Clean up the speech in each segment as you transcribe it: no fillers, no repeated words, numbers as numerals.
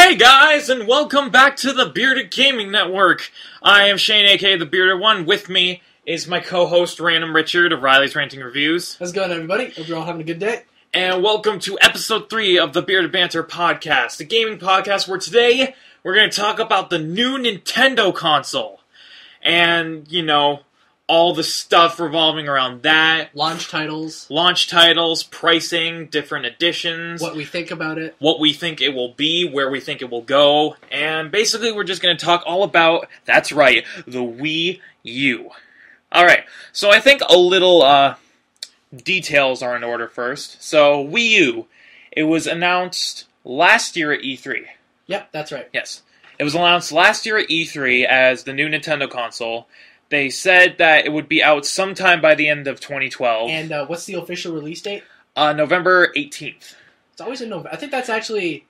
Hey guys, and welcome back to the Bearded Gaming Network. I am Shane, aka the Bearded One. With me is my co-host, Random Richard of Riley's Ranting Reviews. How's it going, everybody? Hope you're all having a good day. And welcome to episode 3 of the Bearded Banter podcast, a gaming podcast where today we're going to talk about the new Nintendo console. And, you know, all the stuff revolving around that. Launch titles, pricing, different editions. what we think about it. What we think it will be, where we think it will go. And basically we're just going to talk all about, that's right, the Wii U. Alright, so I think a little details are in order first. So, Wii U, it was announced last year at E3. Yep, that's right. Yes. It was announced last year at E3 as the new Nintendo console. They said that it would be out sometime by the end of 2012. And what's the official release date? November 18th. It's always in November. I think that's actually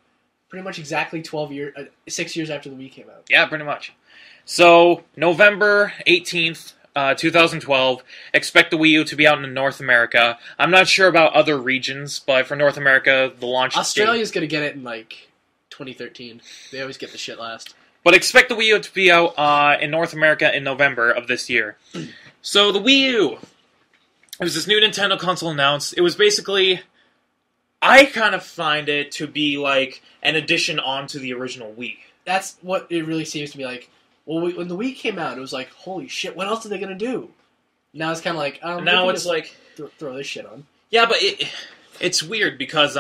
pretty much exactly 6 years after the Wii came out. Yeah, pretty much. So, November 18th, 2012. Expect the Wii U to be out in North America. I'm not sure about other regions, but for North America, the launch Australia's going to get it in, 2013. They always get the shit last. But expect the Wii U to be out in North America in November of this year. So the Wii U, it was this new Nintendo console announced. It was basically, I kind of find it to be like an addition onto the original Wii. That's what it really seems to be like. Well, when the Wii came out, it was like, holy shit, what else are they going to do? Now it's kind of like, now it's like, throw this shit on. Yeah, but it's weird because,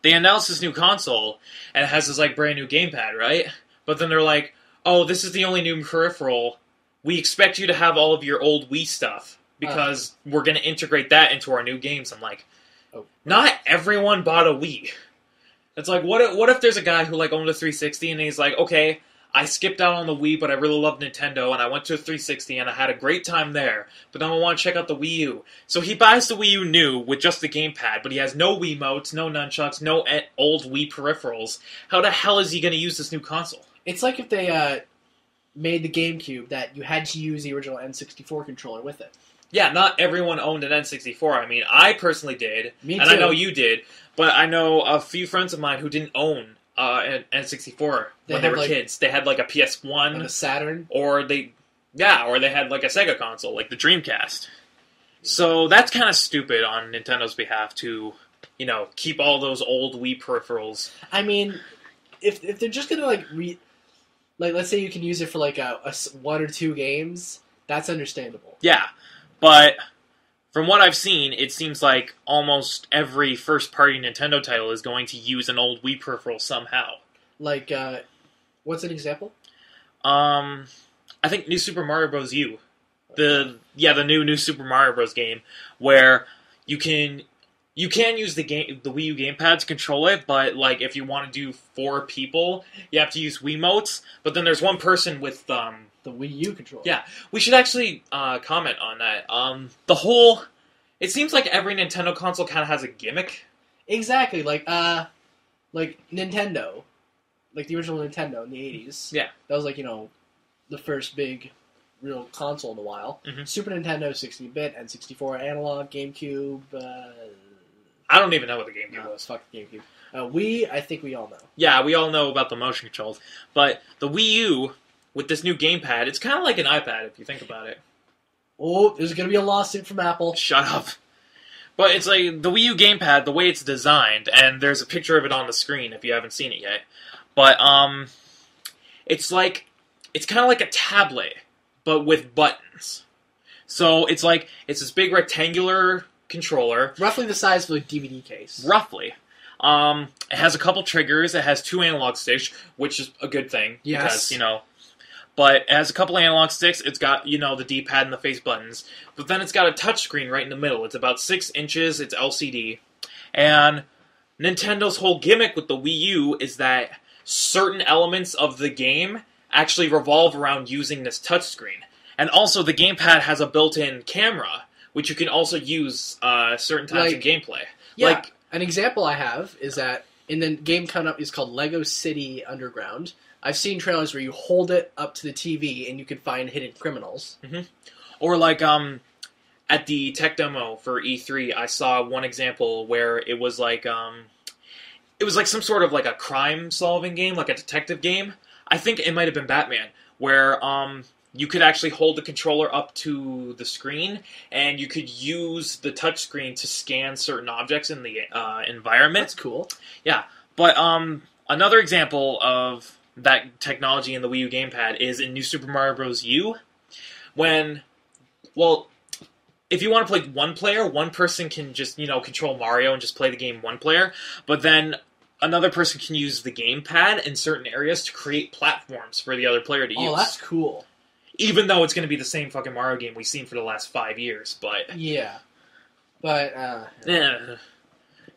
they announced this new console, and it has this, brand new gamepad, right? But then they're like, oh, this is the only new peripheral. We expect you to have all of your old Wii stuff, because we're going to integrate that into our new games. I'm like, not everyone bought a Wii. It's like, what if there's a guy who, owned a 360, and he's like, okay, I skipped out on the Wii, but I really love Nintendo, and I went to a 360, and I had a great time there, but now I want to check out the Wii U. So he buys the Wii U new with just the gamepad, but he has no Wiimotes, no nunchucks, no old Wii peripherals. How the hell is he going to use this new console? It's like if they made the GameCube that you had to use the original N64 controller with it. Yeah, not everyone owned an N64. I mean, I personally did, Me and too. I know you did, but I know a few friends of mine who didn't own an N64 when they were kids. They had a PS1, and a Saturn, or they had a Sega console, like the Dreamcast. So that's kind of stupid on Nintendo's behalf to, keep all those old Wii peripherals. I mean, if they're just gonna let's say you can use it for a 1 or 2 games, that's understandable. Yeah, but from what I've seen, it seems like almost every first-party Nintendo title is going to use an old Wii peripheral somehow. What's an example? I think New Super Mario Bros. U. The new Super Mario Bros. Game, where you can use the Wii U gamepad to control it, but if you want to do 4 people, you have to use Wiimotes. But then there's one person with The Wii U controller. Yeah, we should actually comment on that. It seems like every Nintendo console kind of has a gimmick. Exactly, like Nintendo, the original Nintendo in the 80s. Yeah, that was the first big real console in a while. Mm-hmm. Super Nintendo, 16-bit, N64 analog, GameCube. I don't even know what the GameCube was. Fuck the GameCube. Wii, I think we all know. Yeah, we all know about the motion controls, but the Wii U with this new gamepad, it's kind of like an iPad if you think about it. Oh, there's going to be a lawsuit from Apple. Shut up. But it's like the Wii U gamepad, the way it's designed, and there's a picture of it on the screen if you haven't seen it yet. But it's kind of like a tablet, but with buttons. So it's this big rectangular controller, roughly the size of a DVD case. Roughly. It has a couple triggers. It has 2 analog sticks, which is a good thing. Yes. Because, but it has a couple analog sticks. It's got, the D-pad and the face buttons. But then it's got a touchscreen right in the middle. It's about 6 inches. It's LCD. And Nintendo's whole gimmick with the Wii U is that certain elements of the game actually revolve around using this touchscreen. And also, the gamepad has a built-in camera, which you can also use certain times in gameplay. Yeah, an example I have is that in the game coming up is called Lego City Underground. I've seen trailers where you hold it up to the TV and you can find hidden criminals. Mm-hmm. Or at the tech demo for E3, I saw one example where it was like some sort of like a crime solving game, like a detective game. I think it might have been Batman, where you could actually hold the controller up to the screen, and you could use the touchscreen to scan certain objects in the environment. That's cool. Yeah, but another example of that technology in the Wii U gamepad is in New Super Mario Bros. U, when, well, if you want to play one player, one person can just, control Mario and just play the game one player, but then another person can use the gamepad in certain areas to create platforms for the other player to use. Oh, that's cool. Even though it's going to be the same fucking Mario game we've seen for the last 5 years, but... Yeah. But,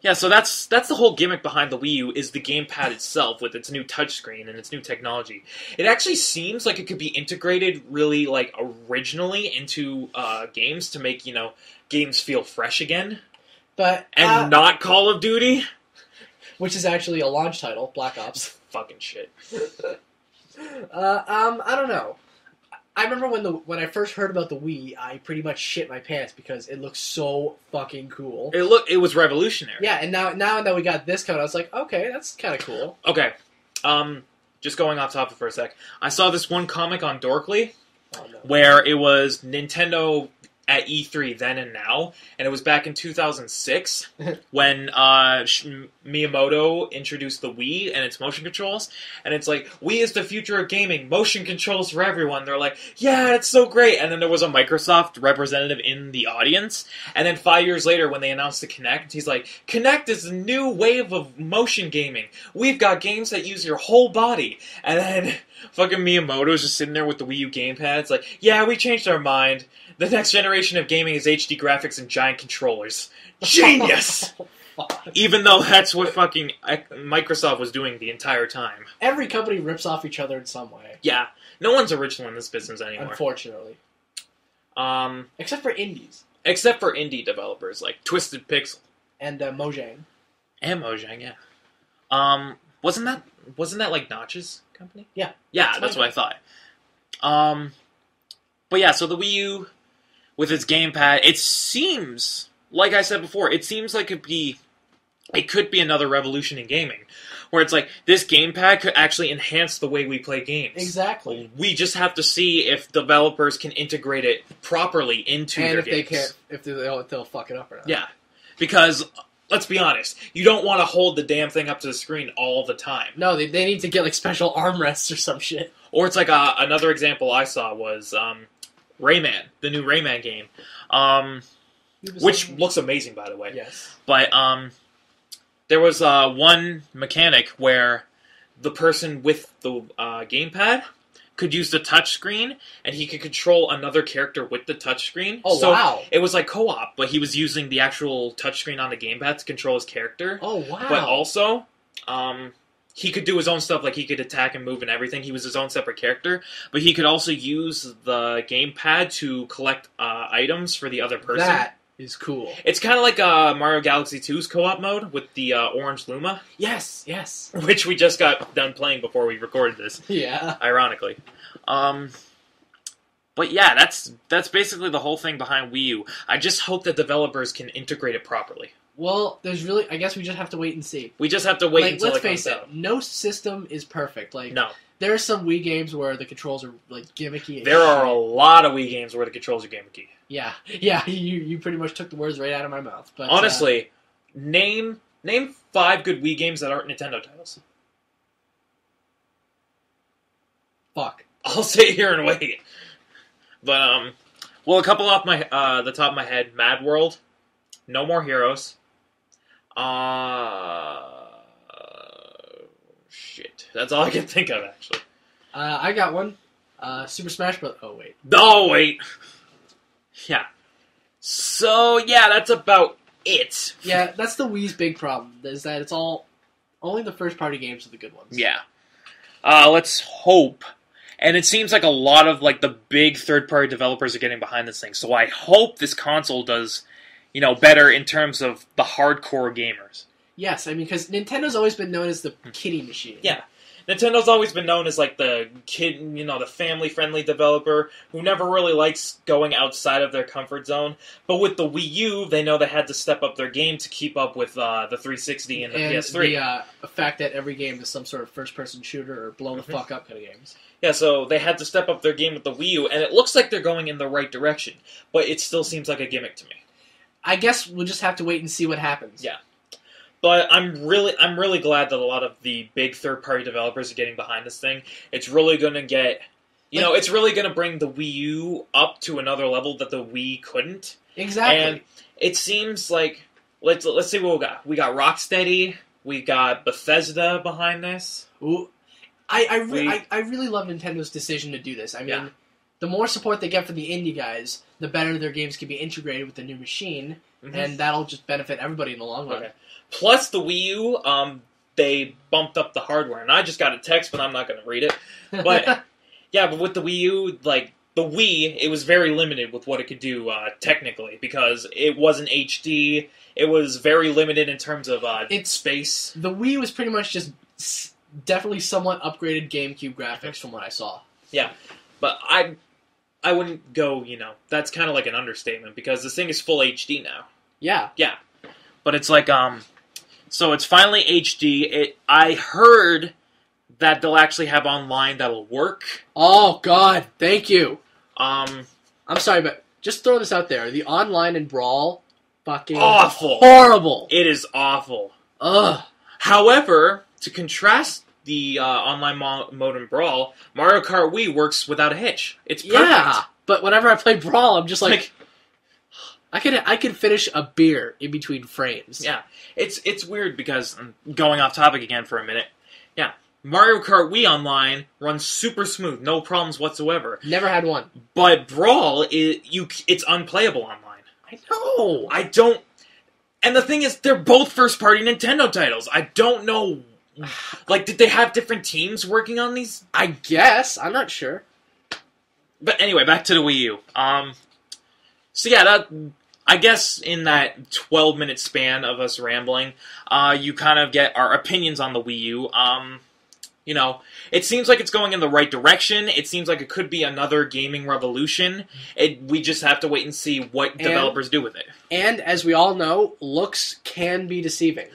Yeah, so that's the whole gimmick behind the Wii U, is the gamepad itself with its new touchscreen and its new technology. It actually seems like it could be integrated really, like, originally into games to make, games feel fresh again. But... And not Call of Duty. Which is actually a launch title, Black Ops. Fucking shit. I don't know. I remember when I first heard about the Wii, I pretty much shit my pants because it looked so fucking cool. It was revolutionary. Yeah, and now that we got this coming, I was like, okay, that's kind of cool. Okay, just going off topic for a sec. I saw this one comic on Dorkly where it was Nintendo at E3 then and now, and it was back in 2006 when Miyamoto introduced the Wii and its motion controls, and it's like, Wii is the future of gaming, motion controls for everyone. They're like, yeah, it's so great. And then there was a Microsoft representative in the audience, and then 5 years later when they announced the Kinect, he's like, Kinect is the new wave of motion gaming. We've got games that use your whole body. And then fucking Miyamoto's just sitting there with the Wii U gamepad. It's like, yeah, we changed our mind. The next generation of gaming is HD graphics and giant controllers. Genius! Even though that's what fucking Microsoft was doing the entire time. Every company rips off each other in some way. Yeah. No one's original in this business anymore. Unfortunately. Except for indies. Except for indie developers like Twisted Pixel. And Mojang. And Mojang, yeah. Wasn't that like Notch's company? Yeah. Yeah, that's what I thought. But yeah, so the Wii U with its gamepad, it seems, like I said before, it seems like it could be another revolution in gaming, where it's like, this gamepad could actually enhance the way we play games. Exactly. We just have to see if developers can integrate it properly into their games. And if they'll fuck it up or not. Yeah, because let's be honest, you don't want to hold the damn thing up to the screen all the time. No, they need to get like special armrests or some shit. Or it's like another example I saw was Rayman, the new Rayman game, which looks amazing, by the way. Yes. But there was one mechanic where the person with the gamepad could use the touchscreen, and he could control another character with the touchscreen. Oh, so wow. It was like co-op, but he was using the actual touchscreen on the gamepad to control his character. Oh, wow. But also, he could do his own stuff, like he could attack and move and everything. He was his own separate character. But he could also use the gamepad to collect items for the other person. That is cool. It's kind of like Mario Galaxy 2's co-op mode with the orange Luma. Yes, yes. Which we just got done playing before we recorded this. Yeah. Ironically. But yeah, that's basically the whole thing behind Wii U. I just hope that developers can integrate it properly. Well, I guess we just have to wait and see. We just have to wait until let's it comes face it, out. no system is perfect. No. There are some Wii games where the controls are like gimmicky. There are a lot of Wii games where the controls are gimmicky. Yeah, you pretty much took the words right out of my mouth. But honestly, name 5 good Wii games that aren't Nintendo titles. Fuck. I'll sit here and wait. But well, a couple off the top of my head: Mad World, No More Heroes. Shit. That's all I can think of, actually. I got one. Super Smash Bros. Oh, wait. Oh, wait. Yeah. So, yeah, that's about it. Yeah, that's the Wii's big problem, is that it's only the first-party games are the good ones. Yeah. Let's hope. And it seems like a lot of, like, the big third-party developers are getting behind this thing. So I hope this console does, better in terms of the hardcore gamers. Yes, I mean, because Nintendo's always been known as the kiddie machine. Yeah. Nintendo's always been known as like the the family-friendly developer who never really likes going outside of their comfort zone. But with the Wii U, they know they had to step up their game to keep up with the 360 and the PS3. The fact that every game is some sort of first-person shooter or blow the fuck up kind of games. Yeah, so they had to step up their game with the Wii U, and it looks like they're going in the right direction. But it still seems like a gimmick to me. I guess we'll just have to wait and see what happens. Yeah. But I'm really glad that a lot of the big third-party developers are getting behind this thing. It's really going to get, it's really going to bring the Wii U up to another level that the Wii couldn't. Exactly. And it seems like, let's see what we got. We got Rocksteady. We got Bethesda behind this. Ooh, I really love Nintendo's decision to do this. I mean, the more support they get from the indie guys, the better their games can be integrated with the new machine, and that'll just benefit everybody in the long run. Okay. Plus, the Wii U, they bumped up the hardware. And I just got a text, but I'm not going to read it. But, yeah, but with the Wii U, like, the Wii, it was very limited with what it could do technically. Because it wasn't HD. It was very limited in terms of space. The Wii was pretty much just definitely somewhat upgraded GameCube graphics from what I saw. Yeah, but I wouldn't go, that's kind of like an understatement. Because this thing is full HD now. Yeah. Yeah. But it's like, so it's finally HD. I heard that they'll actually have online that'll work. Oh, God. Thank you. I'm sorry, but just throw this out there. The online in Brawl, fucking awful. Horrible. It is awful. Ugh. However, to contrast the online mode in Brawl, Mario Kart Wii works without a hitch. It's perfect. Yeah, but whenever I play Brawl, I'm just like I could finish a beer in between frames. Yeah, it's weird because, going off topic again for a minute, yeah, Mario Kart Wii Online runs super smooth, no problems whatsoever. Never had one. But Brawl, it's unplayable online. I know. I don't... And the thing is, they're both first-party Nintendo titles. I don't know... Like, did they have different teams working on these? I guess. I'm not sure. But anyway, back to the Wii U. So yeah, I guess in that 12-minute span of us rambling, you kind of get our opinions on the Wii U. It seems like it's going in the right direction. It seems like it could be another gaming revolution. We just have to wait and see what developers do with it. And as we all know, looks can be deceiving.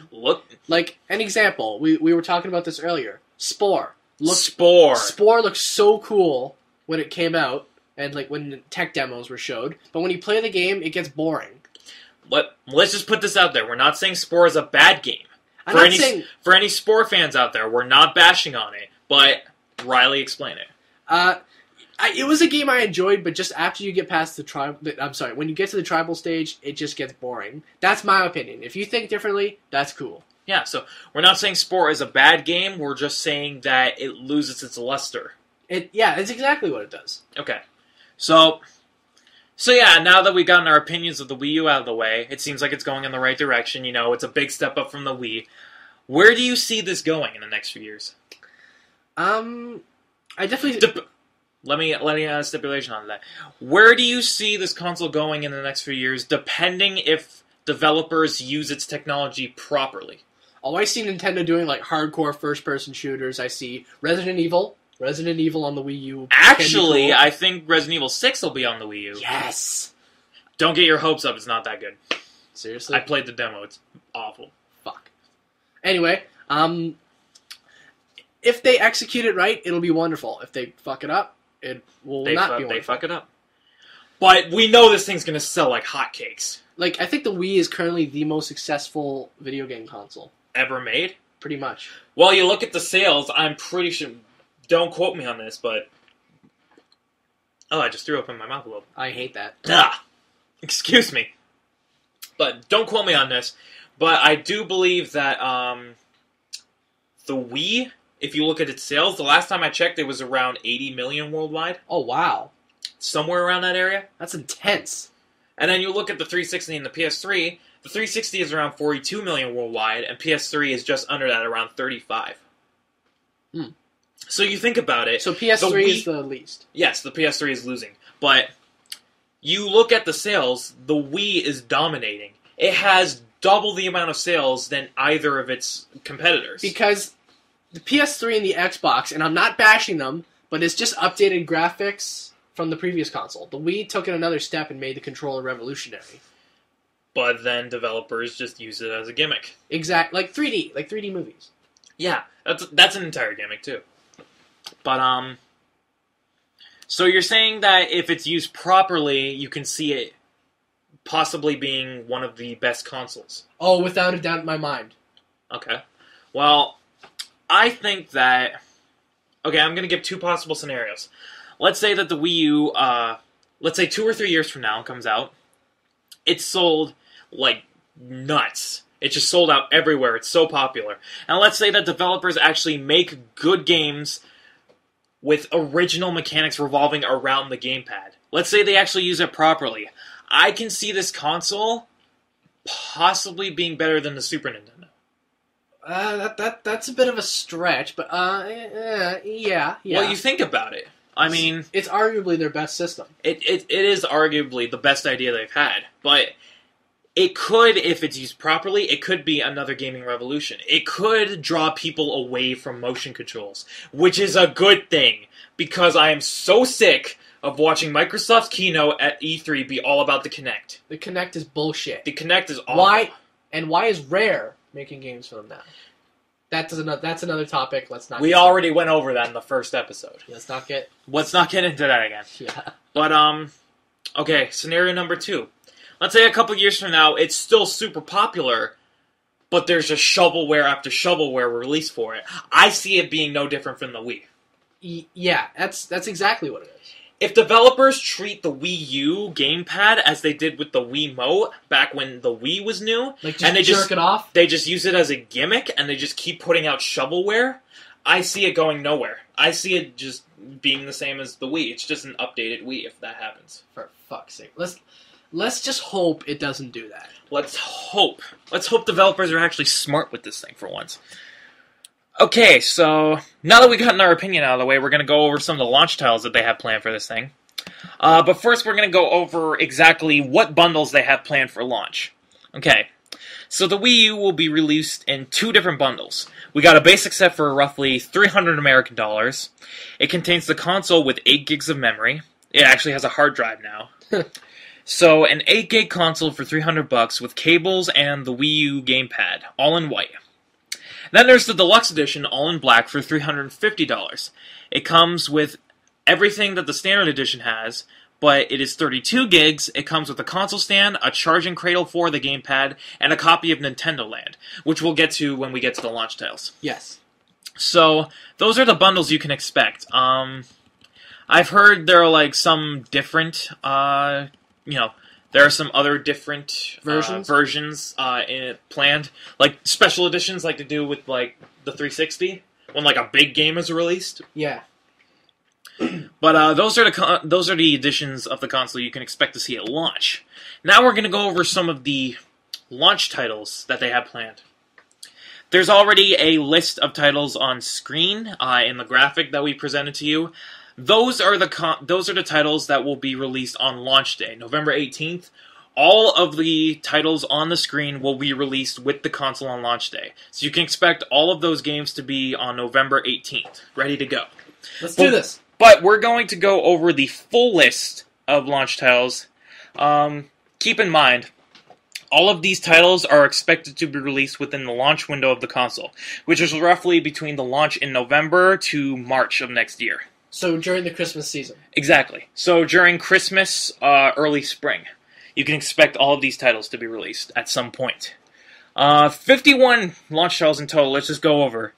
Like, an example, we were talking about this earlier. Spore. Spore looks so cool when it came out, and like when tech demos were showed, but when you play the game, it gets boring. Let's just put this out there. We're not saying Spore is a bad game. For any Spore fans out there, we're not bashing on it, but Riley, explain it. It was a game I enjoyed, but just after you get past when you get to the tribal stage, it just gets boring. That's my opinion. If you think differently, that's cool. Yeah, so we're not saying Spore is a bad game, we're just saying that it loses its luster. It's exactly what it does. Okay. So yeah, now that we've gotten our opinions of the Wii U out of the way, it seems like it's going in the right direction. It's a big step up from the Wii. Where do you see this going in the next few years? I definitely... Let me add a stipulation on that. Where do you see this console going in the next few years, depending if developers use its technology properly? Oh, I see Nintendo doing like hardcore first-person shooters. I see Resident Evil on the Wii U. Actually, cool. I think Resident Evil 6 will be on the Wii U. Yes! Don't get your hopes up, it's not that good. Seriously? I played the demo, it's awful. Fuck. Anyway, if they execute it right, it'll be wonderful. If they fuck it up, it will not be wonderful. They fuck it up. But we know this thing's gonna sell like hotcakes. Like, I think the Wii is currently the most successful video game console. Ever made? Pretty much. Well, you look at the sales, I'm pretty sure... Don't quote me on this, but... Oh, I just threw up in my mouth a little. I hate that. Excuse me. But don't quote me on this. But I do believe that the Wii, if you look at its sales, the last time I checked, it was around 80 million worldwide. Oh, wow. Somewhere around that area. That's intense. And then you look at the 360 and the PS3. The 360 is around 42 million worldwide, and PS3 is just under that, around 35. So you think about it. So PS3 is the least. Yes, the PS3 is losing. But you look at the sales, the Wii is dominating. It has double the amount of sales than either of its competitors. Because the PS3 and the Xbox, and I'm not bashing them, but it's just updated graphics from the previous console. The Wii took it another step and made the controller revolutionary. But then developers just use it as a gimmick. Exactly, like 3D movies. Yeah, that's an entire gimmick too. But so you're saying that if it's used properly, you can see it possibly being one of the best consoles? Oh, without a doubt in my mind. Okay. Well, I think that... Okay, I'm going to give two possible scenarios. Let's say that the Wii U, let's say 2 or 3 years from now, comes out. It's sold like nuts. It just sold out everywhere. It's so popular. And let's say that developers actually make good games with original mechanics revolving around the gamepad. Let's say they actually use it properly. I can see this console possibly being better than the Super Nintendo. That's a bit of a stretch, but yeah. Well, you think about it. I mean, it's arguably their best system. It is arguably the best idea they've had, but it could, if it's used properly, it could be another gaming revolution. It could draw people away from motion controls, which is a good thing, because I am so sick of watching Microsoft's keynote at E3 be all about the Kinect. The Kinect is bullshit. The Kinect is awful. Why is Rare making games for them now? That's another topic. Let's not. We already went over that in the first episode. Let's not get into that again. Yeah. But okay. Scenario number 2. Let's say a couple years from now, it's still super popular, but there's just shovelware after shovelware released for it. I see it being no different from the Wii. Yeah, that's exactly what it is. If developers treat the Wii U gamepad as they did with the Wiimote back when the Wii was new, and they jerk it off, they just use it as a gimmick, and they just keep putting out shovelware, I see it going nowhere. I see it just being the same as the Wii. It's just an updated Wii if that happens. For fuck's sake. Let's just hope it doesn't do that. Let's hope. Let's hope developers are actually smart with this thing for once. Okay, so now that we've gotten our opinion out of the way, we're going to go over some of the launch titles that they have planned for this thing. But first, we're going to go over exactly what bundles they have planned for launch. Okay, so the Wii U will be released in 2 different bundles. We got a basic set for roughly $300 American dollars. It contains the console with 8 gigs of memory. It actually has a hard drive now. So, an 8 gig console for $300 with cables and the Wii U gamepad, all in white. Then there's the Deluxe Edition, all in black, for $350. It comes with everything that the Standard Edition has, but it is 32 gigs, it comes with a console stand, a charging cradle for the gamepad, and a copy of Nintendo Land, which we'll get to when we get to the launch titles. Yes. So, those are the bundles you can expect. I've heard there are, like, some different, there are some other different versions planned, like special editions, like to do with like the 360 when like a big game is released. Yeah. But those are the editions of the console you can expect to see at launch. Now we're going to go over some of the launch titles that they have planned. There's already a list of titles on screen in the graphic that we presented to you. Those are the titles that will be released on launch day, November 18th. All of the titles on the screen will be released with the console on launch day. So you can expect all of those games to be on November 18th, ready to go. Let's do this. But we're going to go over the full list of launch titles. Keep in mind, all of these titles are expected to be released within the launch window of the console, which is roughly between the launch in November to March of next year. So during the Christmas season. Exactly. So during Christmas, early spring, you can expect all of these titles to be released at some point. 51 launch titles in total. Let's just go over.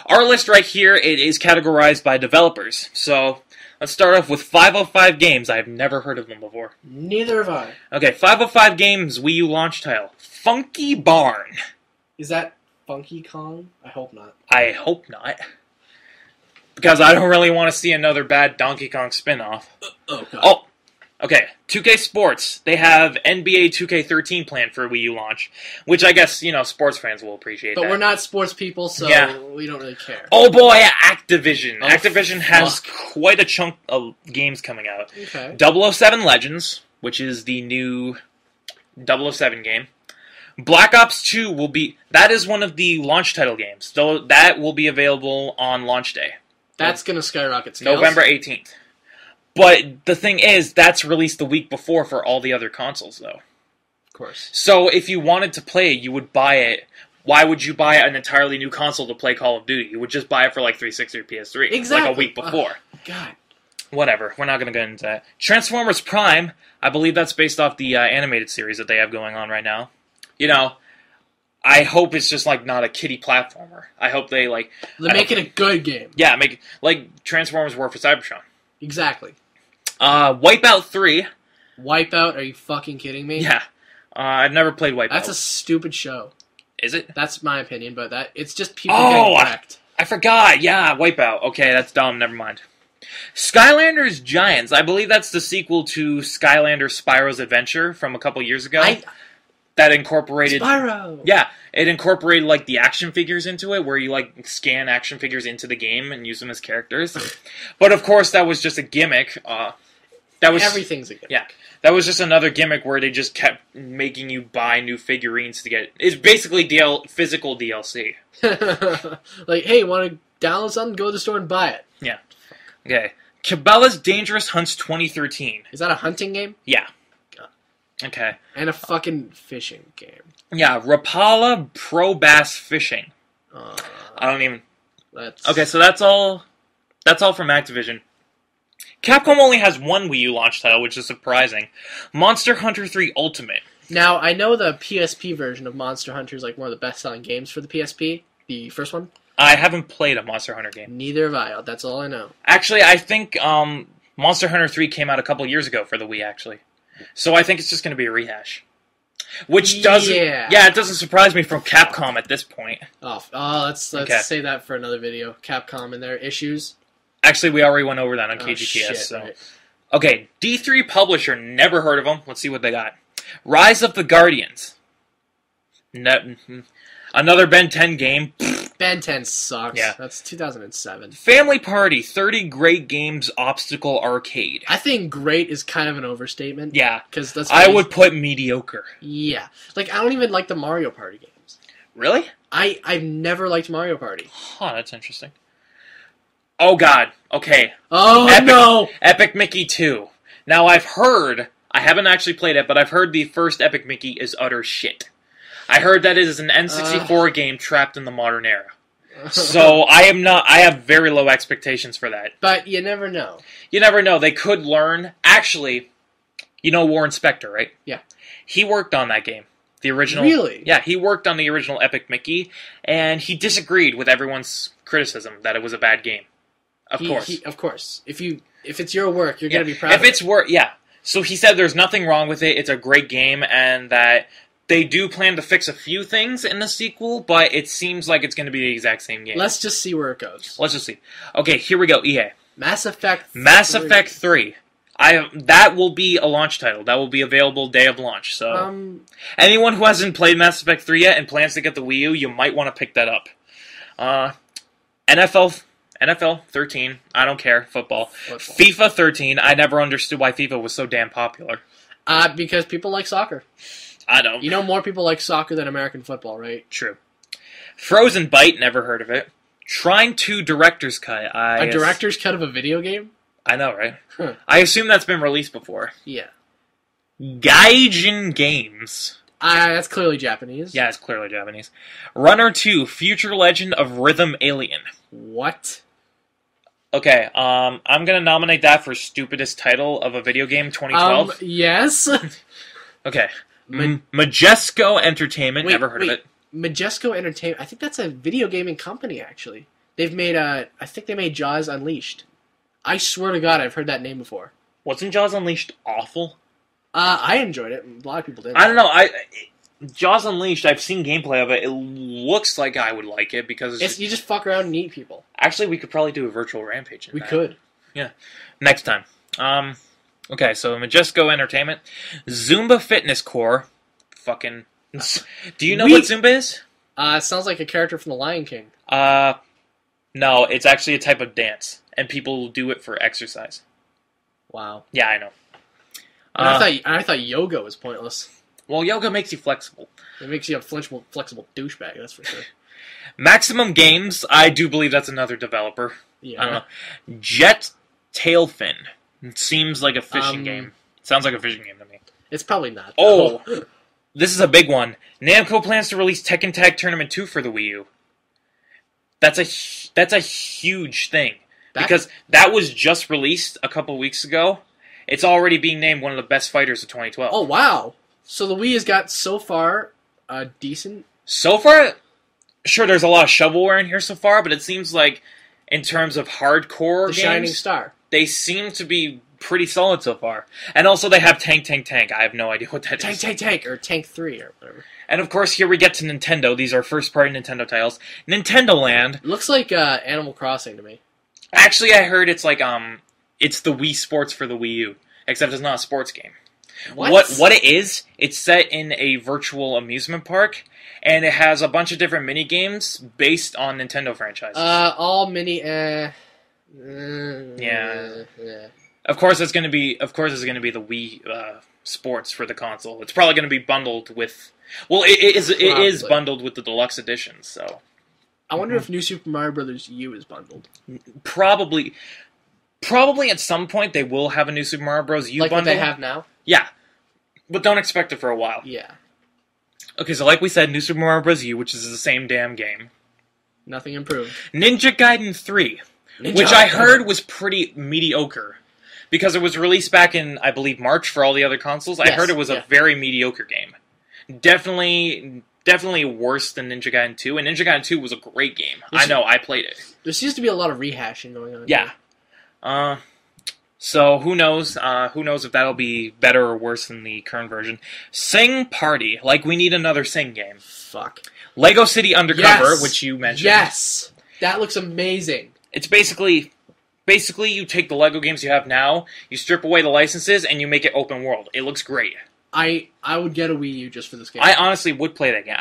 Our list right here, it is categorized by developers. So let's start off with 505 Games. I've never heard of them before. Neither have I. Okay, 505 Games Wii U launch title. Funky Barn. Is that Funky Kong? I hope not. I hope not. Because I don't really want to see another bad Donkey Kong spinoff. Oh, okay. 2K Sports. They have NBA 2K13 planned for Wii U launch, which I guess, sports fans will appreciate But that. we're not sports people, so we don't really care. Oh boy, Activision. Oh, Activision has quite a chunk of games coming out. Okay. 007 Legends, which is the new 007 game. Black Ops 2 will be... That is one of the launch title games. So that will be available on launch day. That's going to skyrocket scales. November 18th. But the thing is, that's released the week before for all the other consoles, though. Of course. So if you wanted to play it, you would buy it. Why would you buy an entirely new console to play Call of Duty? You would just buy it for like 360 or PS3. Exactly. Like a week before. God. Whatever. We're not going to get into that. Transformers Prime, I believe that's based off the animated series that they have going on right now. You know, I hope it's just like not a kiddie platformer. I hope they like... They make it a good game. Yeah, make like Transformers War for Cybertron. Exactly. Wipeout 3. Wipeout? Are you fucking kidding me? Yeah. I've never played Wipeout. That's a stupid show. Is it? That's my opinion, but it's just people getting wrecked. I forgot. Yeah, Wipeout. Okay, that's dumb. Never mind. Skylanders Giants. I believe that's the sequel to Skylanders Spyro's Adventure from a couple years ago. That incorporated... Spyro! Yeah, it incorporated like the action figures into it, where you like scan action figures into the game and use them as characters. But of course, that was just a gimmick. Everything's a gimmick. Yeah. That was just another gimmick where they just kept making you buy new figurines to get... It's basically physical DLC. Like, hey, want to download something? Go to the store and buy it. Yeah. Okay. Cabela's Dangerous Hunts 2013. Is that a hunting game? Yeah. Okay. And a fucking fishing game. Yeah, Rapala Pro Bass Fishing. I don't even... Okay, so that's all from Activision. Capcom only has one Wii U launch title, which is surprising. Monster Hunter 3 Ultimate. Now, I know the PSP version of Monster Hunter is like one of the best-selling games for the PSP. The first one. I haven't played a Monster Hunter game. Neither have I. That's all I know. Actually, I think Monster Hunter 3 came out a couple years ago for the Wii, actually. So I think it's just going to be a rehash. Which doesn't... Yeah, it doesn't surprise me from Capcom at this point. Let's say that for another video. Capcom and their issues. Actually, we already went over that on KGTS. Shit, so. right. Okay, D3 Publisher, never heard of them. Let's see what they got. Rise of the Guardians. Another Ben 10 game. Ben 10 sucks. Yeah. That's 2007. Family Party, 30 Great Games Obstacle Arcade. I think great is kind of an overstatement. Yeah. Because that's... I would put mediocre. Yeah. Like, I don't even like the Mario Party games. Really? I've never liked Mario Party. Huh, that's interesting. Oh, God. Okay. Oh, no! Epic Mickey 2. Now, I've heard... I haven't actually played it, but I've heard the first Epic Mickey is utter shit. I heard that it is an N64 game trapped in the modern era. So, I have very low expectations for that. But you never know. You never know. They could learn. Actually, you know Warren Spector, right? Yeah. He worked on that game. The original. Really? Yeah, he worked on the original Epic Mickey, and he disagreed with everyone's criticism that it was a bad game. Of course. Of course. If it's your work, you're going to be proud of it. If it's work, yeah. So he said there's nothing wrong with it, it's a great game, and that they do plan to fix a few things in the sequel, but it seems like it's going to be the exact same game. Let's just see where it goes. Let's just see. Okay, here we go, EA. Mass Effect 3. Mass Effect 3. That will be a launch title. That will be available day of launch. So anyone who hasn't played Mass Effect 3 yet and plans to get the Wii U, you might want to pick that up. NFL 13. I don't care. Football. FIFA 13. I never understood why FIFA was so damn popular. Because people like soccer. I don't. You know more people like soccer than American football, right? True. Frozen Byte. Never heard of it. Trine 2 Director's Cut. A director's cut of a video game? I know, right? Huh. I assume that's been released before. Yeah. Gaijin Games. That's clearly Japanese. Yeah, it's clearly Japanese. Runner 2 Future Legend of Rhythm Alien. What? Okay, I'm gonna nominate that for stupidest title of a video game 2012. Yes. Okay. Majesco Entertainment. Never heard of it. Majesco Entertainment. I think that's a video gaming company, actually. They've made, I think they made Jaws Unleashed. I swear to God, I've heard that name before. Wasn't Jaws Unleashed awful? I enjoyed it. A lot of people didn't. I don't know. Jaws Unleashed, I've seen gameplay of it. It looks like I would like it because... you just fuck around and eat people. Actually, we could probably do a virtual rampage in that. We could. Yeah. Next time. Okay, so Majesco Entertainment. Zumba Fitness Core. Fucking... Do you know what Zumba is? It sounds like a character from The Lion King. No, it's actually a type of dance. And people do it for exercise. Wow. Yeah, I know. I thought yoga was pointless. Well, yoga makes you flexible. It makes you a flexible douchebag, that's for sure. Maximum Games, I do believe that's another developer. Yeah. I don't know. Jet Tailfin. It seems like a fishing game. Sounds like a fishing game to me. It's probably not. Oh, this is a big one. Namco plans to release Tekken Tag Tournament 2 for the Wii U. That's a huge thing. Because that was just released a couple weeks ago. It's already being named one of the best fighters of 2012. Oh, wow. So the Wii has got so far decent... So far, sure, there's a lot of shovelware in here so far, but it seems like in terms of hardcore games... Shining Star. They seem to be pretty solid so far. And also they have Tank. I have no idea what that is. Tank, or Tank 3, or whatever. And of course, here we get to Nintendo. These are first-party Nintendo titles. Nintendo Land. Looks like Animal Crossing to me. Actually, I heard it's like, it's the Wii Sports for the Wii U. Except it's not a sports game. What it is, it's set in a virtual amusement park, and it has a bunch of different mini-games based on Nintendo franchises. All mini, yeah. Of course, it's going to be the Wii Sports for the console. It's probably going to be bundled with... Well, it is bundled with the deluxe edition, so... I wonder if New Super Mario Bros. U is bundled. Probably at some point they will have a New Super Mario Bros. U like bundle. Like what they have now? Yeah. But don't expect it for a while. Yeah. Okay, so like we said, New Super Mario Bros. U, which is the same damn game. Nothing improved. Ninja Gaiden 3, which I heard was pretty mediocre. Because it was released back in, I believe, March for all the other consoles. I heard it was a very mediocre game. Definitely worse than Ninja Gaiden 2, and Ninja Gaiden 2 was a great game. I know, I played it. There seems to be a lot of rehashing going on. Yeah. So who knows? Who knows if that'll be better or worse than the current version. Sing Party. Like, we need another Sing game. Fuck. Lego City Undercover, which you mentioned. Yes! That looks amazing. It's basically you take the Lego games you have now, you strip away the licenses, and you make it open world. It looks great. I would get a Wii U just for this game. I honestly would play that game.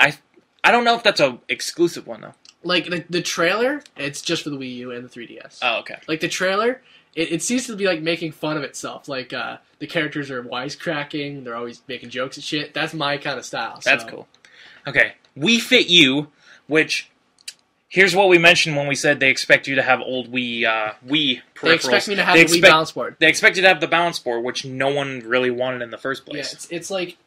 I don't know if that's a exclusive one, though. Like, the trailer, it's just for the Wii U and the 3DS. Oh, okay. Like, the trailer, it seems to be, like, making fun of itself. Like, the characters are wisecracking, they're always making jokes and shit. That's my kind of style. That's cool. Okay. Wii Fit U, which... Here's what we mentioned when we said they expect you to have old Wii peripherals. They expect me to have the Wii balance board. They expect you to have the balance board, which no one really wanted in the first place. Yeah, it's like...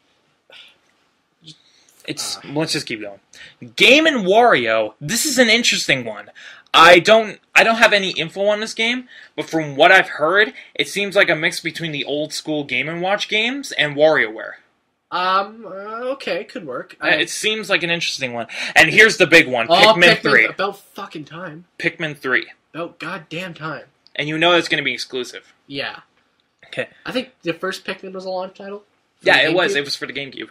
Let's just keep going. Game & Wario, this is an interesting one. I don't have any info on this game, but from what I've heard, it seems like a mix between the old school Game & Watch games and WarioWare. Okay, could work. It seems like an interesting one. And here's the big one, Pikmin 3. About fucking time. Pikmin 3. About goddamn time. And you know it's going to be exclusive. Yeah. Okay. I think the first Pikmin was a launch title. Yeah, it was. It was for the GameCube.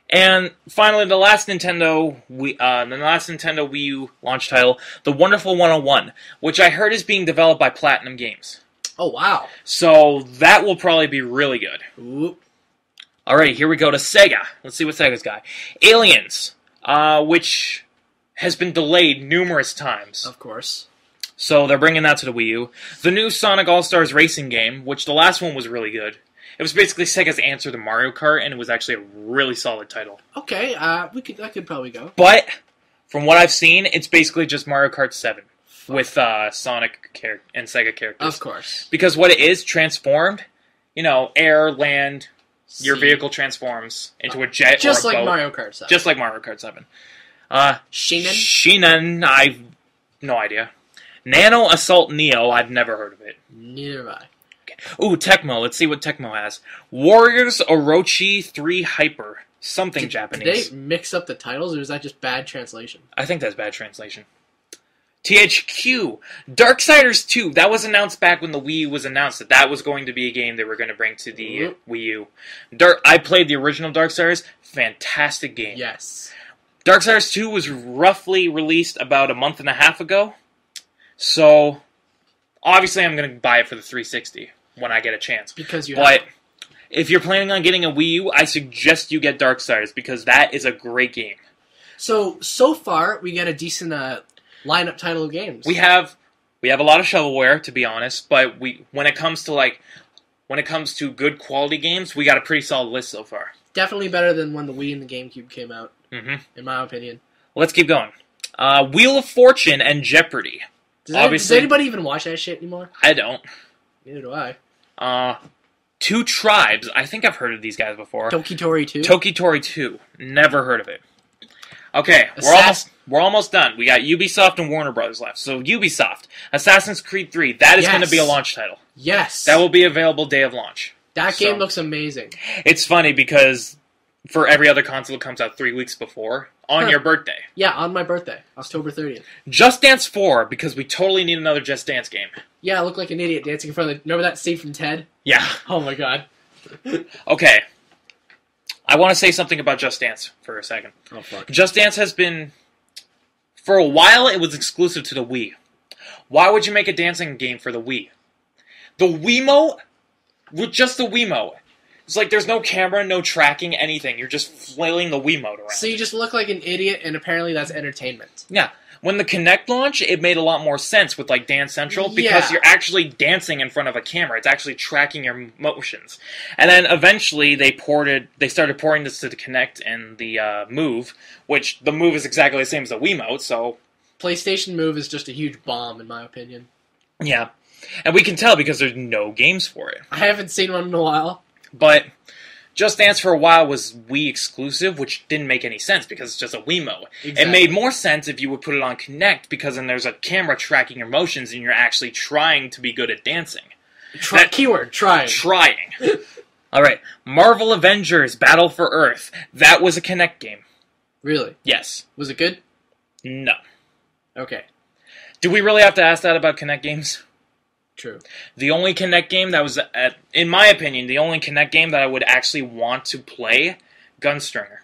And finally, the last Nintendo Wii U launch title, The Wonderful 101, which I heard is being developed by Platinum Games. Oh, wow. So that will probably be really good. Ooh. Alright, here we go to Sega. Let's see what Sega's got. Aliens, which has been delayed numerous times. Of course. So they're bringing that to the Wii U. The new Sonic All-Stars Racing game, which the last one was really good. It was basically Sega's answer to Mario Kart, and it was actually a really solid title. Okay, I could probably go. But, from what I've seen, it's basically just Mario Kart 7 with Sonic and Sega characters. Of course. Because what it is, transformed, air, land... Your vehicle transforms into a jet just or a like boat. Mario Kart 7. Just like Mario Kart 7. Shinan, I've no idea. Nano Assault Neo, I've never heard of it. Neither have I. Okay. Ooh, Tecmo. Let's see what Tecmo has. Warriors Orochi 3 Hyper. Something Japanese. Did they mix up the titles, or is that just bad translation? I think that's bad translation. THQ, Darksiders 2. That was announced back when the Wii U was announced that was going to be a game they were going to bring to the Wii U. I played the original Darksiders. Fantastic game. Yes. Darksiders 2 was roughly released about a month and a half ago. So, obviously I'm going to buy it for the 360 when I get a chance. But if you're planning on getting a Wii U, I suggest you get Darksiders because that is a great game. So far, we get a decent... lineup title of games. We have a lot of shovelware, to be honest, but when it comes to good quality games, we got a pretty solid list so far. Definitely better than when the Wii and the GameCube came out, in my opinion. Let's keep going. Wheel of Fortune and Jeopardy. Does anybody even watch that shit anymore? I don't. Neither do I. Two Tribes. I think I've heard of these guys before. Tokitori 2? Tokitori 2. Never heard of it. Okay, we're almost done. We got Ubisoft and Warner Brothers left. So Ubisoft, Assassin's Creed 3. That is going to be a launch title. Yes. That will be available day of launch. That game looks amazing. It's funny because for every other console it comes out 3 weeks before on your birthday. Yeah, on my birthday, October 30th. Just Dance 4 because we totally need another Just Dance game. Yeah, I look like an idiot dancing in front of the... Remember that scene from Ted? Yeah. Oh my god. Okay. I want to say something about Just Dance for a second. Oh fuck. Just Dance has been... For a while it was exclusive to the Wii. Why would you make a dancing game for the Wii? The Wiimote... With just the Wiimote. It's like there's no camera, no tracking, anything. You're just flailing the Wiimote around. So you just look like an idiot, and apparently that's entertainment. Yeah. When the Kinect launched, it made a lot more sense with like Dance Central because you're actually dancing in front of a camera. It's actually tracking your motions. And then eventually they started porting this to the Kinect and the Move, which the Move is exactly the same as the Wiimote, so... PlayStation Move is just a huge bomb, in my opinion. Yeah. And we can tell because there's no games for it. I haven't seen one in a while. But Just Dance for a while was Wii exclusive, which didn't make any sense because it's just a Wiimote. Exactly. It made more sense if you would put it on Kinect because then there's a camera tracking your motions and you're actually trying to be good at dancing. Keyword, trying. Trying. Alright, Marvel Avengers Battle for Earth. That was a Kinect game. Really? Yes. Was it good? No. Okay. Do we really have to ask that about Kinect games? True. The only Kinect game that was, in my opinion, the only Kinect game that I would actually want to play, Gunstringer.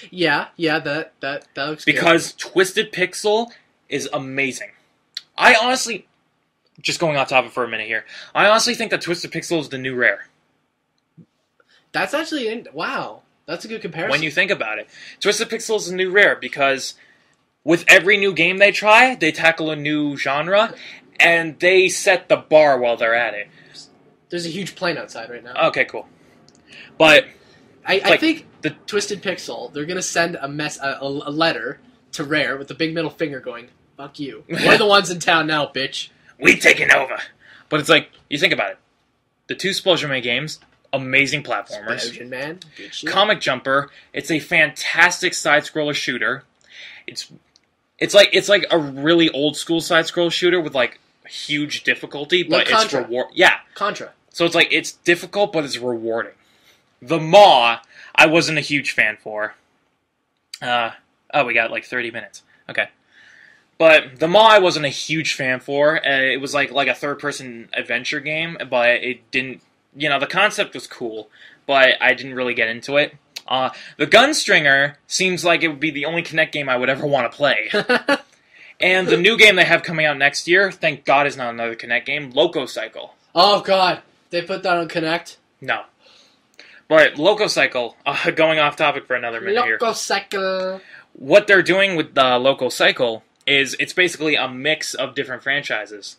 Yeah, that looks because good. Twisted Pixel is amazing. I honestly, just going off topic for a minute here, I honestly think that Twisted Pixel is the new Rare. That's actually, wow, that's a good comparison. When you think about it. Twisted Pixel is the new Rare because with every new game they try, they tackle a new genre, and they set the bar while they're at it. There's a huge plane outside right now. Okay, cool. But I think the Twisted Pixel, they're gonna send a letter to Rare with the big middle finger going, "Fuck you. We're the ones in town now, bitch. We taking over." But it's like you think about it. The two Splosion Man games, amazing platformers. Splosion Man, good shit. Comic Jumper, it's a fantastic side-scroller shooter. It's like a really old school side-scroll shooter with like huge difficulty, but like it's reward. Yeah, Contra. So it's like it's difficult, but it's rewarding. The Maw, I wasn't a huge fan for. We got like 30 minutes. Okay, but the Maw I wasn't a huge fan for. It was like a third-person adventure game, but it didn't. You know, the concept was cool, but I didn't really get into it. The Gunstringer seems like it would be the only Kinect game I would ever want to play. And the new game they have coming out next year, thank God is not another Kinect game, Loco Cycle. Oh God, they put that on Kinect? No. But Loco Cycle, going off topic for another minute here. Loco Cycle. What they're doing with the Loco Cycle is it's basically a mix of different franchises.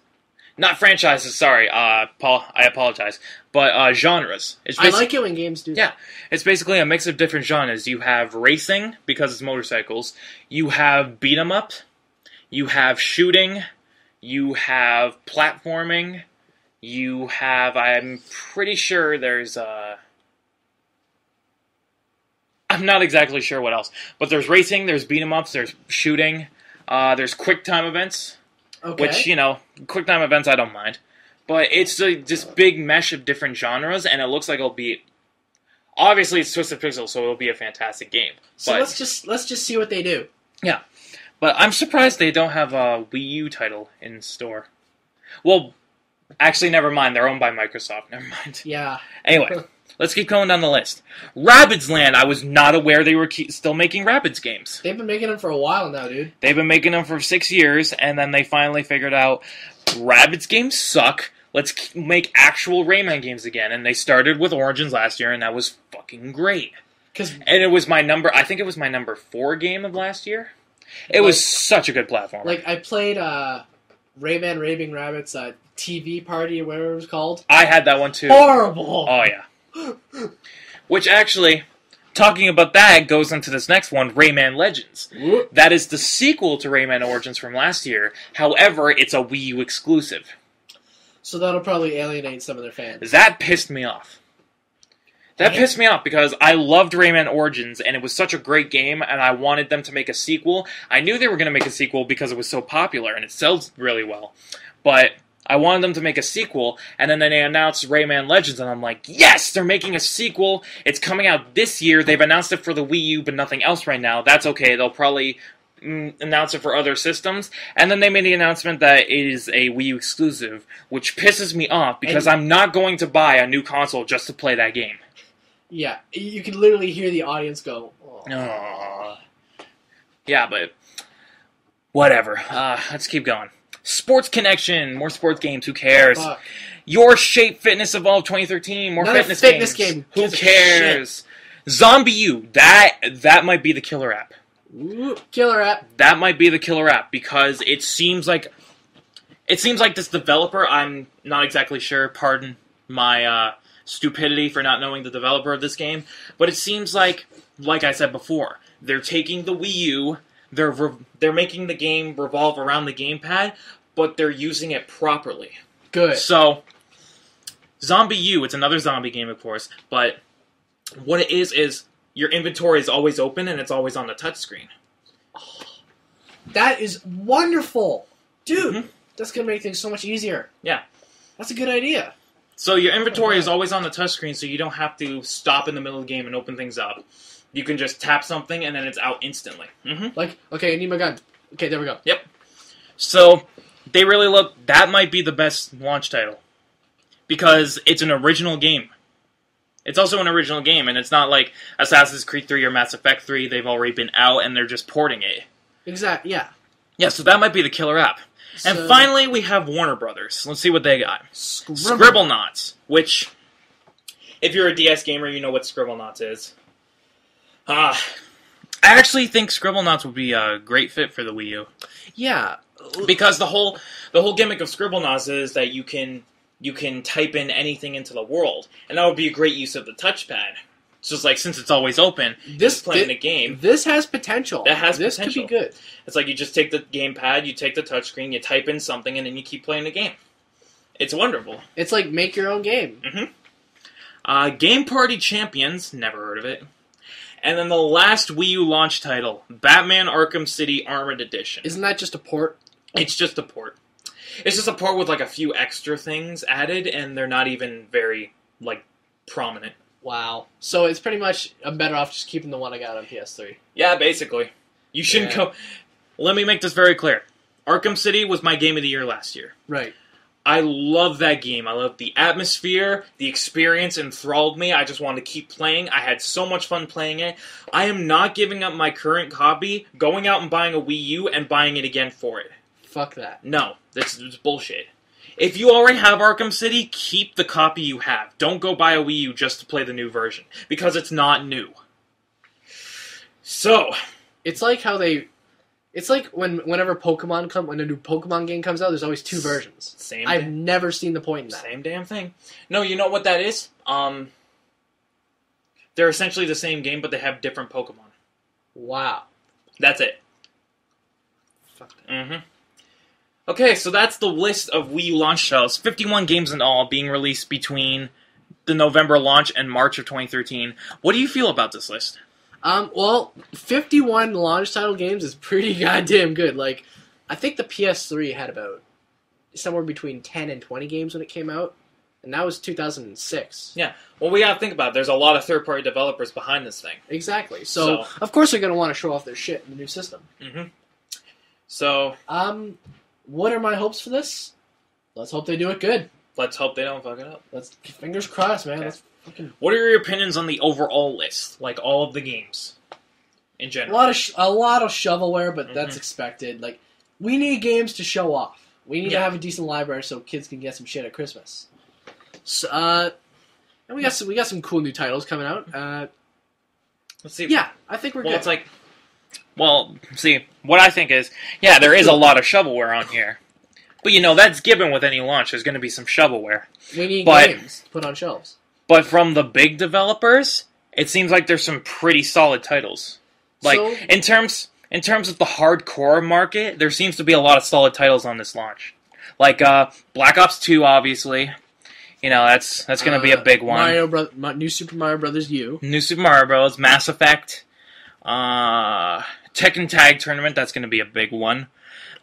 Not franchises, sorry, Paul, I apologize. But genres. I like it when games do that. Yeah, it's basically a mix of different genres. You have racing, because it's motorcycles. You have beat 'em up. You have shooting. You have platforming. You have, I'm pretty sure there's, I'm not exactly sure what else. But there's racing, there's beat 'em ups, there's shooting, there's quick time events. Okay. Which, you know, quick time events I don't mind. But it's this big mesh of different genres, and it looks like it'll be... Obviously, it's Twisted Pixel, so it'll be a fantastic game. So but, let's just see what they do. Yeah. But I'm surprised they don't have a Wii U title in store. Well, actually, never mind. They're owned by Microsoft. Never mind. Yeah. Anyway, let's keep going down the list. Rabbids Land. I was not aware they were still making Rabbids games. They've been making them for a while now, dude. They've been making them for 6 years, and then they finally figured out Rabbids games suck. Let's make actual Rayman games again. And they started with Origins last year, and that was fucking great. And it was I think it was my number 4 game of last year. It was such a good platform. Like, I played Rayman Raving Rabbids TV Party, or whatever it was called. I had that one too. Horrible! Oh, yeah. Which actually, talking about that goes into this next one, Rayman Legends. That is the sequel to Rayman Origins from last year. However, it's a Wii U exclusive. So that'll probably alienate some of their fans. That pissed me off. That pissed me off because I loved Rayman Origins, and it was such a great game, and I wanted them to make a sequel. I knew they were going to make a sequel because it was so popular, and it sells really well. But I wanted them to make a sequel, and then they announced Rayman Legends, and I'm like, yes, they're making a sequel. It's coming out this year. They've announced it for the Wii U, but nothing else right now. That's okay. They'll probably announce it for other systems. And then they made the announcement that it is a Wii U exclusive, which pisses me off because I'm not going to buy a new console just to play that game. Yeah, you can literally hear the audience go, oh. Yeah, but whatever. Let's keep going. Sports Connection, more sports games, who cares? Fuck. Your Shape Fitness Evolved 2013, more Another fitness game. Who cares? Zombie U, that might be the killer app. Ooh, killer app. That might be the killer app because it seems like this developer, I'm not exactly sure, pardon my stupidity for not knowing the developer of this game, but it seems like I said before, they're taking the Wii U, they're making the game revolve around the gamepad, but they're using it properly. Good. So, Zombie U, it's another zombie game, of course, but what it is your inventory is always open and it's always on the touchscreen. Oh, that is wonderful! Dude, that's going to make things so much easier. Yeah. That's a good idea. So your inventory is always on the touchscreen, so you don't have to stop in the middle of the game and open things up. You can just tap something and then it's out instantly. Like, okay, I need my gun. Okay, there we go. Yep. So, they really look... That might be the best launch title. Because it's an original game. It's also an original game, and it's not like Assassin's Creed 3 or Mass Effect 3. They've already been out, and they're just porting it. Exactly, yeah. Yeah, so that might be the killer app. So, and finally, we have Warner Brothers. Let's see what they got. Scribblenauts, which, if you're a DS gamer, you know what Scribblenauts is. I actually think Scribblenauts would be a great fit for the Wii U. Yeah. Because the whole gimmick of Scribblenauts is that you can type in anything into the world, and that would be a great use of the touchpad. So it's like, since it's always open, playing the game. This has potential. This could be good. It's like you just take the gamepad, you take the touchscreen, you type in something, and then you keep playing the game. It's wonderful. It's like make your own game. Game Party Champions, never heard of it. And then the last Wii U launch title, Batman Arkham City Armored Edition. Isn't that just a port? It's just a port. It's just a port with like a few extra things added, and they're not even very like prominent. Wow. So it's pretty much, I'm better off just keeping the one I got on PS3. Yeah, basically. You shouldn't go... Let me make this very clear. Arkham City was my game of the year last year. Right. I love that game. I love the atmosphere. The experience enthralled me. I just wanted to keep playing. I had so much fun playing it. I am not giving up my current copy, going out and buying a Wii U, and buying it again for it. Fuck that. No. That's bullshit. If you already have Arkham City, keep the copy you have. Don't go buy a Wii U just to play the new version. Because it's not new. So... It's like how they... It's like whenever when a new Pokemon game comes out, there's always two versions. I've never seen the point in that. Same damn thing. No, you know what that is? They're essentially the same game, but they have different Pokemon. Wow. That's it. Fuck that. Okay, so that's the list of Wii U launch titles. 51 games in all being released between the November launch and March of 2013. What do you feel about this list? Well, 51 launch title games is pretty goddamn good. Like, I think the PS3 had about somewhere between 10 and 20 games when it came out, and that was 2006. Yeah, well, we gotta think about it. There's a lot of third-party developers behind this thing. Exactly. So of course they're gonna want to show off their shit in the new system. So... what are my hopes for this? Let's hope they do it good. Let's hope they don't fuck it up. Fingers crossed, man. Okay. What are your opinions on the overall list? Like, all of the games. In general. A lot of shovelware, but that's expected. Like, we need games to show off. We need to have a decent library so kids can get some shit at Christmas. So, and we got some cool new titles coming out. Let's see. Yeah, I think we're good. It's like... Well, see, what I think is, yeah, there is a lot of shovelware on here. But, you know, that's given with any launch. There's going to be some shovelware. We need games to put on shelves. But from the big developers, it seems like there's some pretty solid titles. Like, so, in terms of the hardcore market, there seems to be a lot of solid titles on this launch. Like, Black Ops 2, obviously. You know, that's going to be a big one. New Super Mario Bros. U. New Super Mario Bros. Mass Effect. Tekken Tag Tournament, that's going to be a big one.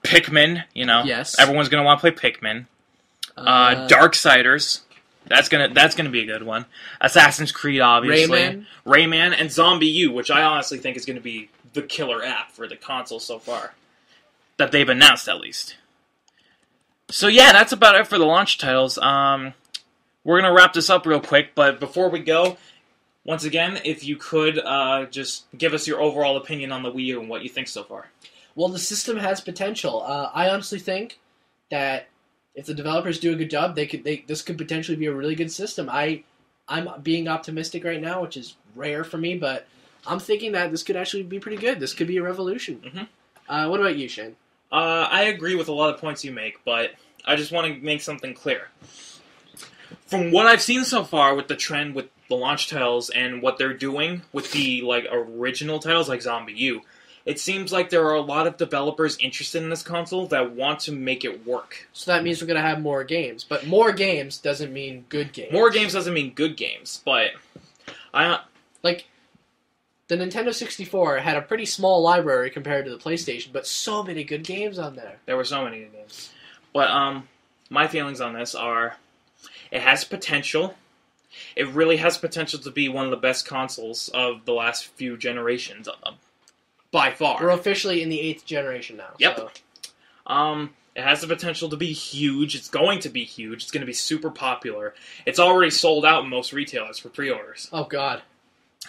Pikmin, you know. Yes. Everyone's going to want to play Pikmin. Darksiders. That's gonna be a good one. Assassin's Creed, obviously. Rayman and Zombie U, which I honestly think is going to be the killer app for the console so far. That they've announced, at least. So yeah, that's about it for the launch titles. We're going to wrap this up real quick, but before we go, once again, if you could just give us your overall opinion on the Wii U and what you think so far. Well, the system has potential. I honestly think that if the developers do a good job, this could potentially be a really good system. I'm being optimistic right now, which is rare for me, but I'm thinking that this could actually be pretty good. This could be a revolution. Mm-hmm. What about you, Shane? I agree with a lot of points you make, but I just want to make something clear. From what I've seen so far with the trend with the launch titles and what they're doing with the original titles like Zombie U, it seems like there are a lot of developers interested in this console that want to make it work. So that means we're going to have more games. But more games doesn't mean good games. More games doesn't mean good games, but like, the Nintendo 64 had a pretty small library compared to the PlayStation, but so many good games on there. There were so many good games. But my feelings on this are, it has potential. It really has potential to be one of the best consoles of the last few generations. By far. We're officially in the 8th generation now. Yep. So. It has the potential to be huge. It's going to be huge. It's going to be super popular. It's already sold out in most retailers for pre-orders. Oh, God.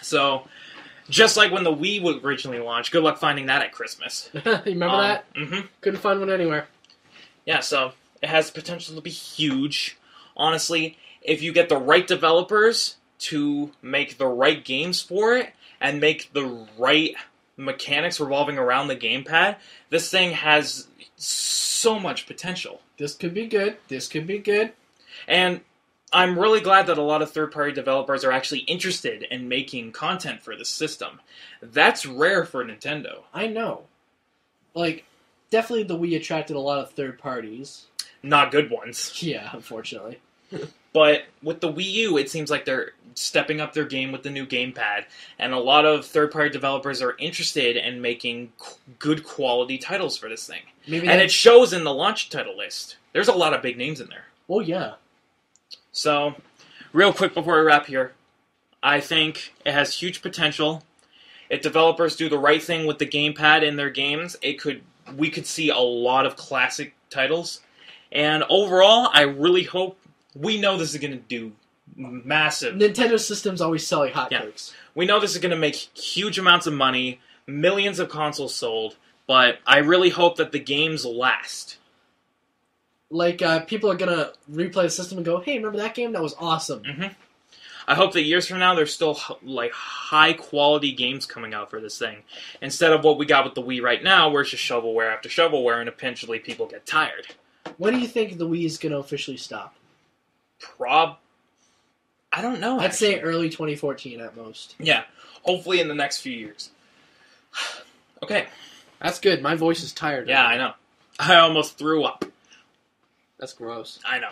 So, just like when the Wii originally launched, good luck finding that at Christmas. You remember that? Mm-hmm. Couldn't find one anywhere. Yeah, so it has the potential to be huge. Honestly, if you get the right developers to make the right games for it and make the right mechanics revolving around the gamepad, this thing has so much potential. This could be good. This could be good. And I'm really glad that a lot of third-party developers are actually interested in making content for this system. That's rare for Nintendo. I know. Like, definitely the Wii attracted a lot of third parties. Not good ones. Yeah, unfortunately. But with the Wii U, it seems like they're stepping up their game with the new gamepad, and a lot of third-party developers are interested in making good quality titles for this thing. And it shows in the launch title list. There's a lot of big names in there. Oh, yeah. So, real quick before we wrap here, I think it has huge potential. If developers do the right thing with the gamepad in their games, we could see a lot of classic titles. And overall, I really hope, we know this is going to do massive. Nintendo systems always sell like hotcakes. Yeah. We know this is going to make huge amounts of money, millions of consoles sold, but I really hope that the games last. Like, people are going to replay the system and go, hey, remember that game? That was awesome. Mm-hmm. I hope that years from now, there's still, high-quality games coming out for this thing. Instead of what we got with the Wii right now, where it's just shovelware after shovelware, and eventually people get tired. When do you think the Wii is going to officially stop? I don't know. I'd say early 2014 at most. Yeah. Hopefully in the next few years. Okay. That's good. My voice is tired. Yeah, I know. I almost threw up. That's gross. I know.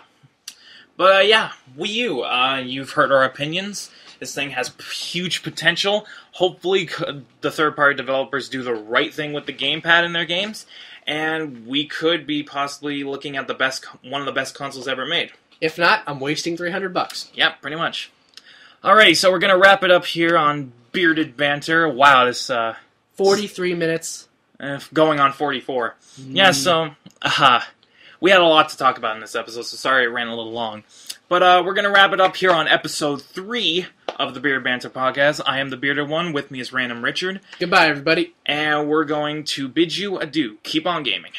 But, yeah, Wii U. You've heard our opinions. This thing has huge potential. Hopefully the third-party developers do the right thing with the gamepad in their games. And we could be possibly looking at one of the best consoles ever made. If not, I'm wasting $300. Yep, pretty much. Alrighty, so we're going to wrap it up here on Bearded Banter. Wow, this... 43 minutes. Going on 44. Yeah, so... we had a lot to talk about in this episode, so sorry it ran a little long. But we're going to wrap it up here on episode 3 of the Bearded Banter podcast. I am the Bearded One. With me is Random Richard. Goodbye, everybody. And we're going to bid you adieu. Keep on gaming.